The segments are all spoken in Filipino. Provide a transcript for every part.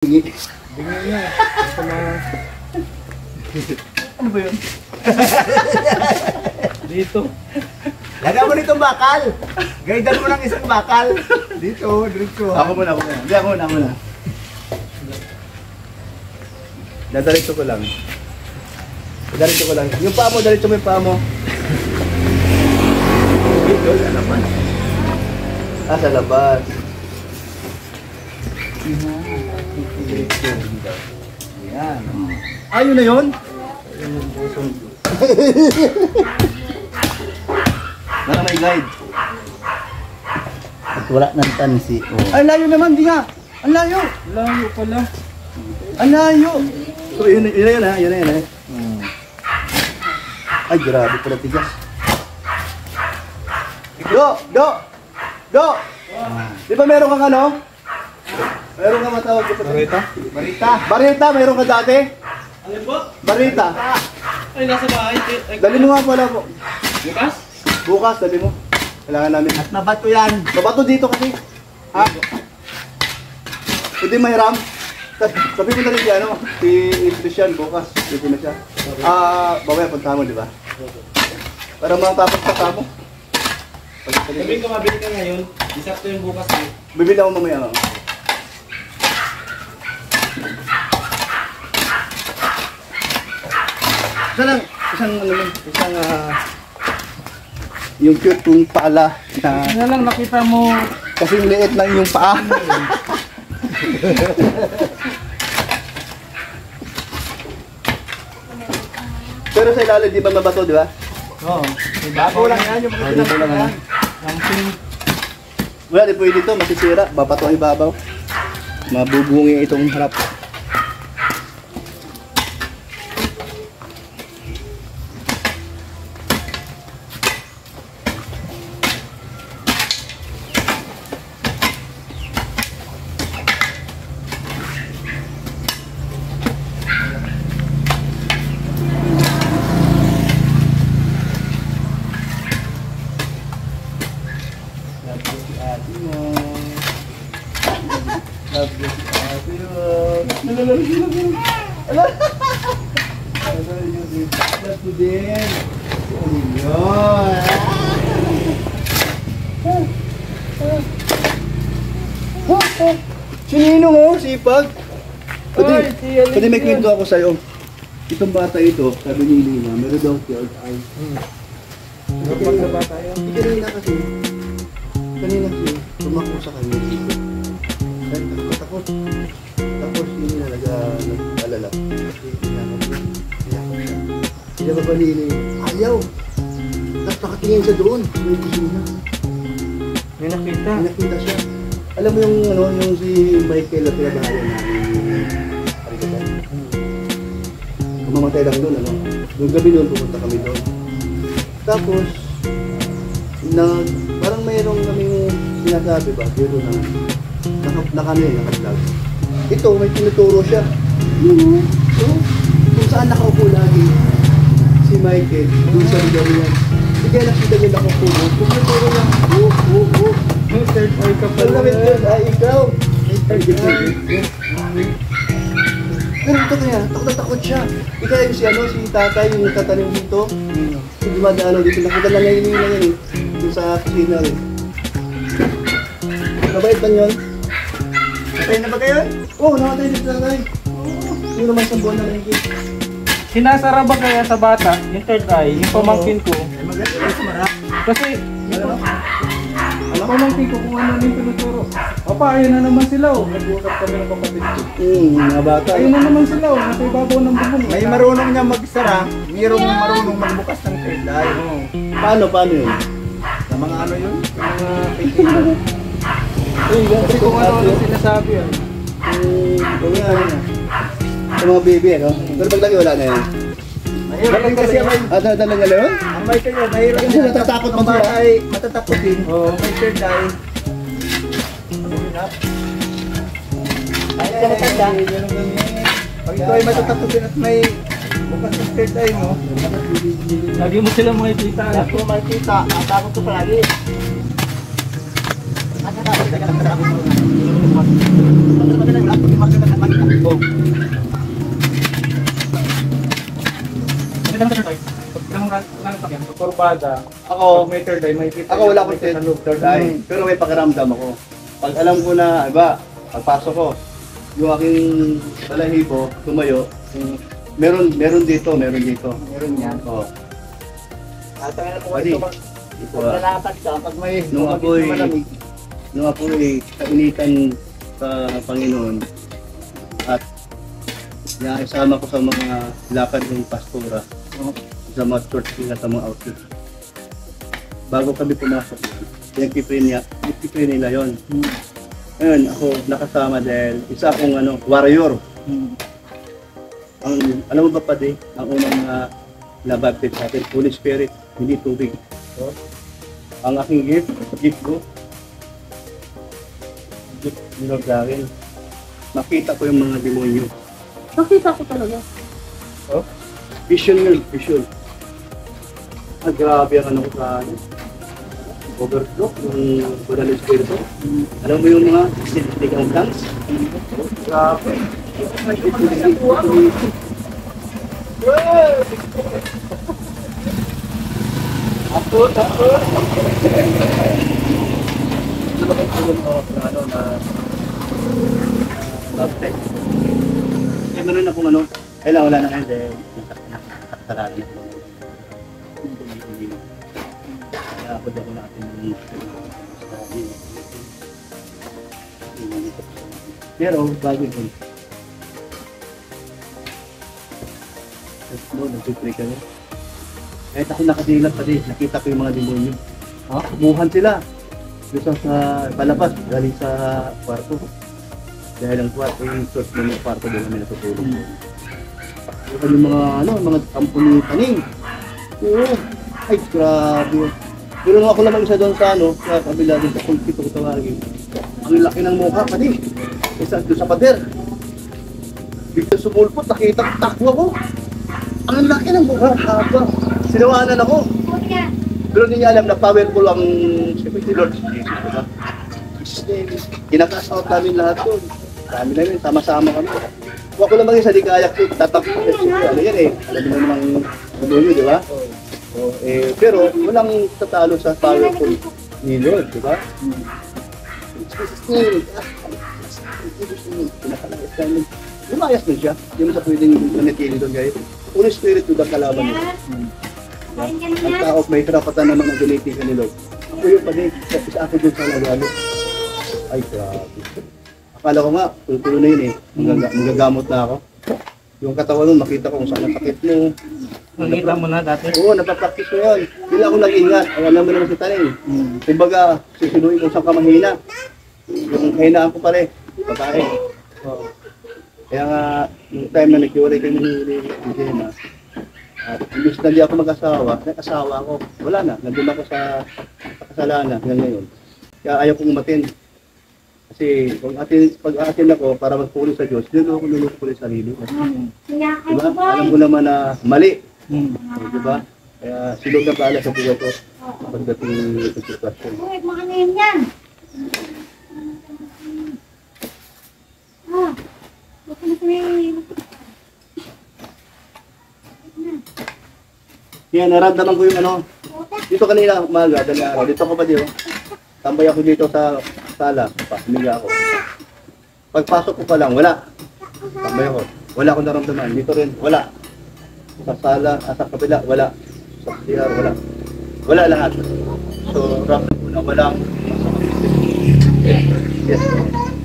Bingin niya. Ano ba yun? Dito. Lagyan mo nitong bakal. Gaidan mo ng isang bakal. Dito, dito. Ako muna. Hindi, ako muna. Dadalito ko lang. Yung paa mo, dalito mo yung paa mo. Dito, sa labas. Sa labas. Yan. Ayun na yun? Wala may guide. At wala nang tansi. Oh. Ay, layo naman, di nga. Ang layo. Layo pala. Ang layo. So, yun na. Ay, grabe pala tigas. Do! Di ba meron kang ano? Meron kang matawag ko. Barita, meron ka dati? Ano po? Barita. Ay, nasa bahay. Dali mo nga pala po. Bukas? Bukas, dali mo. Kailangan namin. At nabato yan. Mabato dito kasi. Ha? Hindi mahiram. Sabi ko na rin si ano, si Christian bukas. Dito na siya. Babaya punta mo, di ba? Para matapos pa mo. Sabihin ko mabili ka ngayon. Isakto yung bukas eh. Bibili ako mamaya. Isang yung cute kong pala na Kaya lang nakita mo. kasing liit lang yung paa. Pero sa ilalim di ba mabato, di ba? Oo. Bago lang yan yung mga Dito lang ano. Wala, di pwede ito, masisira. Babato ang ibabaw. Mabubungi itong harap. Sininong oh, sipag. Pwede may kwento ako sa'yo. Itong bata ito, sabi ni Lina, meron daw third eye. Kanina kasi, tumakbo sa kanya dito. Dahil takot. Tapos hindi na nag-alala. Kasi inakot siya. Hindi ba Lina ayaw. Tapos nakatingin siya doon. May kusina. May nakita. May nakita siya. Alam mo yung yung si Michael na pinabahayan namin. Kumamatay lang doon, ano. Noong gabi doon, pumunta kami doon. Tapos, parang mayroong kaming sinasabi ba, pero naka-vlog. Ito, may tinuturo siya. So, kung saan nakaupo lagi si Michael, doon sa lugar niya. Hindi kaya nakita niya nakaupo. Kung tinuturo niya, May third eye ka pala. ikaw. Pero ito kaya, takot siya. Ika yung si tatay, yung tatanim dito. Yung dumadaan dito, nakita lang ngayon yan eh. Yung sa kusina rin. Mabait ba yun? Patay na ba kayo? Oo, nakatay dito tatay. Yung naman sa buwan na rin. Sinasara ba kaya sa bata, yung third eye, yung pamangkin ko? Ay maganda yung sumara. Kasi, yung pamangkin ko kung ano yung tinuturo. Papa, ayun na naman sila oh. Nag-uusap kami ng kapatid ko. Mga bata. Ayun na naman sila oh, nasa ibabaw ng bubong. May marunong niya magsara. Mayroong marunong magbukas ng third eye. Paano yun? Sa mga ano yun? Sa mga pikin. Kasi kung ano sinasabi yan. Sa mga baby, ano? Pero paglaki wala na yan. Mahirap din kasi may... Dala nga yun? Ang Michael yun, mahirap Kasi din. natatakot Ang man sila. bata ay matatakotin. Oo. May third eye. Pag ito ay matatakotin at may bukas ng third eye mo, Lagi mo sila makikita. Ako makikita, ang takot ko palagi. At natakot ka lang, Kurbada. Ako, May third eye, may kita. Ako wala akong sa loob, third ay, eye. pero may pakiramdam ako. Pag alam ko na, iba, pagpasok ko, yung aking balahibo, tumayo, meron dito. Meron yan. Oh. Tatangin na po Pwede. ito. Ito Pag lalakad ka, pag may Nung ako'y kainitan sa Panginoon at naisama ko sa mga lakad ng pastora sa mga church nila sa mga outreach. Bago kami pumasok, pinag-pray nila yun. Ngayon, ako nakasama dahil isa akong warrior. Alam mo ba pa ang unang nabaptist sa atin, Holy Spirit, hindi tubig. So, ang aking gift ko, Lord sa akin, makita ko yung mga demonyo. Nakita ko talaga. Oh? Vision yun, vision. Grabe ang ko sa overflow, yung Banal Espiritu. Alam mo yung mga sinig ang tongues? Grabe. Takot. Eh, meron akong wala na ngayon dahil nakasarado na ako. Kaya ako daw natin yung pero bago yun. Nag-pray kami. Kahit ako nakadilat pa din, nakita ko yung mga demonyo. Kumuhan sila. Doon sa palabas, galing sa kwarto. Dahil ang kwarto yung church ng kwarto doon kami natutulog. Yung mga kampo ni Taning. Oo. Ay, grabe. Pero nung ako naman isa doon sa sa kabila din sa pulpito ko tawagin. Ang laki ng mukha pa din. Isa doon sa pader. Bigla sumulpot, nakita ko, takbo ako. Ang laki ng mukha, haba. Sinawanan ako. Pero hindi niya alam na powerful ang si Lord Jesus, diba? Kinakasaot namin lahat doon. Kami na yun, sama-sama kami. Kung ako naman yung sa Ligayak ko, tatakot ano yan eh. Alam mo namang nyo, di ba? Pero walang tatalo sa powerful ni Lord, di ba? Pinakalayas namin. Lumayas na siya. Hindi mo sa pwedeng manitili doon guys. Holy Spirit to the kalaban nila. Ang tao may karapatan naman ng galitin ka ni Lord. Ako yung pag isa ako doon sa nagano. Ay, grabe. Akala ko nga, tuloy na yun eh. Magagamot na ako. Yung katawan nun, makita ko kung saan ang sakit mo. Nakita mo na dati? Oo, napapractice ko yun. Hindi ako nag-ingat. Alam mo naman si Taning. Kumbaga, susunuin kung saan ka mahina. Yung kahinaan ko pare, babae. Kaya nga, yung time na nag-iwalay kami ni Jenna, imbis na di ako mag-asawa, nag-asawa ako. Wala na, nandun ako sa kasalanan hanggang ngayon. Kaya ayaw kong umatin. Kasi pag atin ako para magpuli sa Diyos, dito ako nilupuli sa sarili ko. Diba? Alam ko naman na mali. Diba? Kaya silog na pala sa buhay ko pagdating sa sitwasyon. Uy, makana yun yan. Buka na kami. Kaya naramdaman ko yung dito kanina umaga, dali araw, dito ako pa dito. Tambay ako dito sa sala, humiga ako. Pagpasok ko pa lang, wala. Tambay ako, wala akong naramdaman. Dito rin, wala. Sa sala, sa kabila, wala. Sa CR, wala. Wala lahat. So, ramdam ko na walang yes.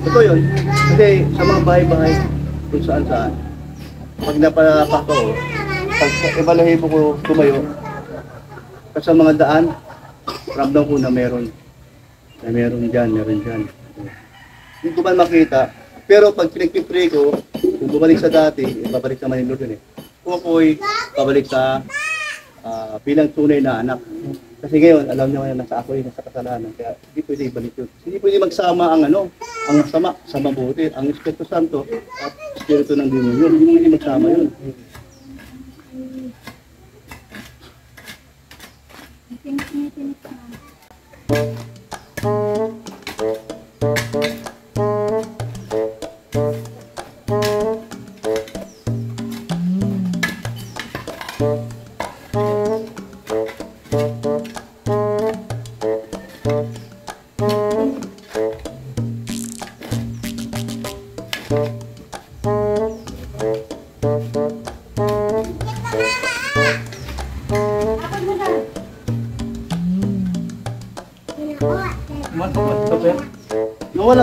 Ito yun. Kasi sa mga bahay-bahay, kung saan-saan, pag napapasok ko, pag ibalahibo ko tumayo, kasi sa mga daan, ramdam ko na meron dyan. Hindi ko man makita, pero pag pinag-pray ko, kung bumalik sa dati, babalik naman yung Lord yun eh. Kung ako'y babalik sa bilang tunay na anak. Kasi ngayon, alam niyo na nasa ako nasa kasalanan, kaya hindi pwede ibalik yun. Hindi pwede magsama ang masama sa mabuti, ang Espiritu Santo at Espiritu ng Demonyo. Hindi pwede magsama yun.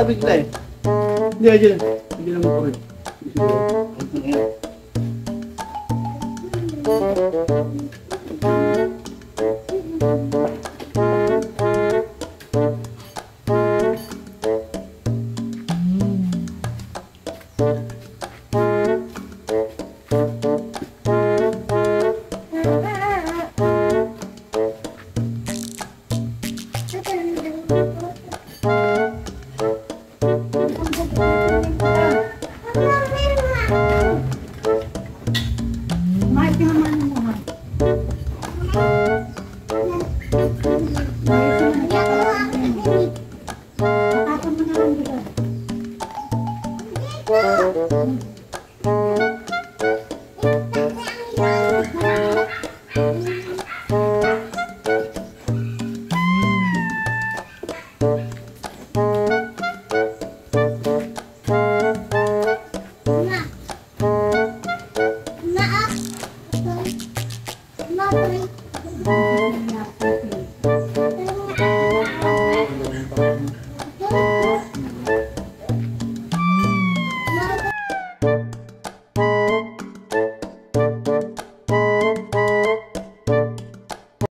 bigla eh. Hindi, dyan. Hindi naman po eh. Mahal ka naman mo ha. Tapos mo na lang dito.